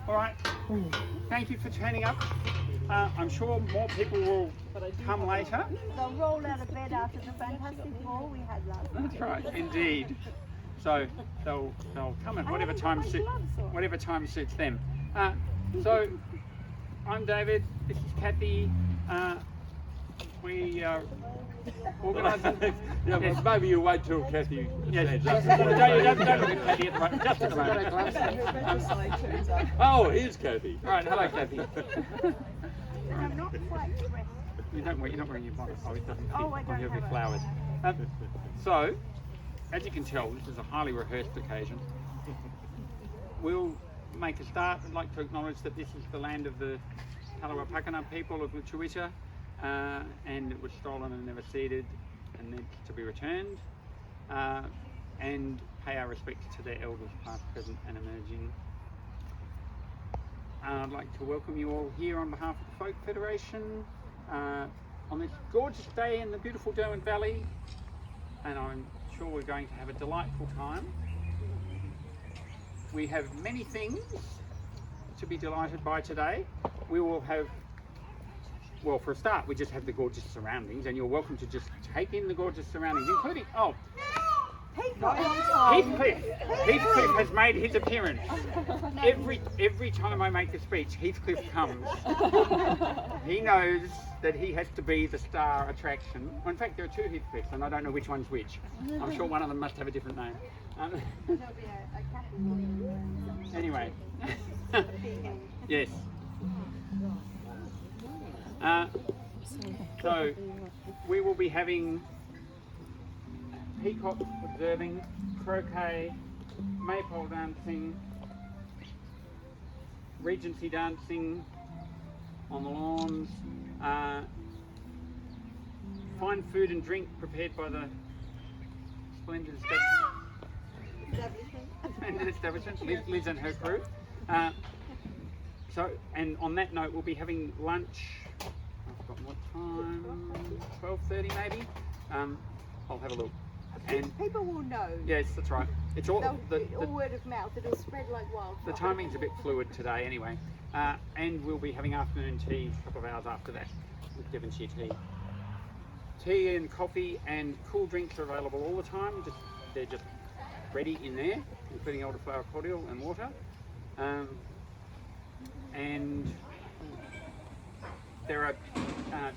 All right. Thank you for turning up. I'm sure more people will come later. They'll roll out of bed after the fantastic ball we had last night. That's right, indeed. So they'll come at whatever time suits them. So I'm David. This is Kathy. We are organising. Yeah, but maybe you wait till Kathy stands up. Don't look at Kathy at the moment. Just at the moment. Oh, here's Kathy. All right, hello, Kathy. I'm not quite dressed. You're not wearing your bonnet. Oh, it doesn't fit Oh, I on don't your have big it. flowers. So, as you can tell, this is a highly rehearsed occasion. We'll make a start. I'd like to acknowledge that this is the land of the Kalawapakana people of Luchuita, and it was stolen and never ceded and needs to be returned, and pay our respects to their elders past, present and emerging. I'd like to welcome you all here on behalf of the Folk Federation on this gorgeous day in the beautiful Derwent Valley, and I'm sure we're going to have a delightful time. We have many things to be delighted by today. We will have, well, for a start, we just have the gorgeous surroundings, and you're welcome to just take in the gorgeous surroundings, including, Heathcliff has made his appearance. Every time I make a speech, Heathcliff comes. He knows that he has to be the star attraction. Well, in fact, there are two Heathcliffs, and I don't know which one's which. I'm sure one of them must have a different name. Anyway, yes. So we will be having peacock observing, croquet, maypole dancing, Regency dancing on the lawns, fine food and drink prepared by the splendid establishment, Liz and her crew. So, and on that note, we'll be having lunch. I've forgotten what time, 12:30 maybe. I'll have a look. And people will know. Yes, that's right. It's all all word of mouth. It'll spread like wildfire. The timing's a bit fluid today, anyway. And we'll be having afternoon tea a couple of hours after that with Devonshire tea. Tea and coffee and cool drinks are available all the time. They're just ready in there, including elderflower cordial and water. And there are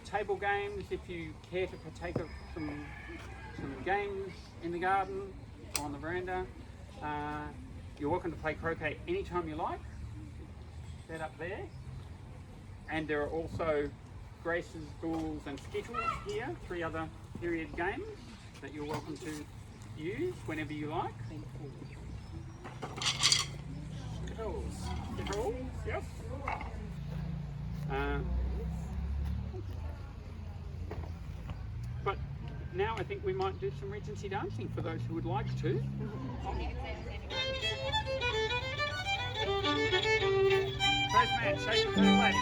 table games if you care to partake of some games in the garden or on the veranda. You're welcome to play croquet anytime you like. Set up there. And there are also graces, bulls and skittles here, 3 other period games that you're welcome to use whenever you like. Skittles, yes. But now I think we might do some Regency dancing for those who would like to. First man, shake the first lady.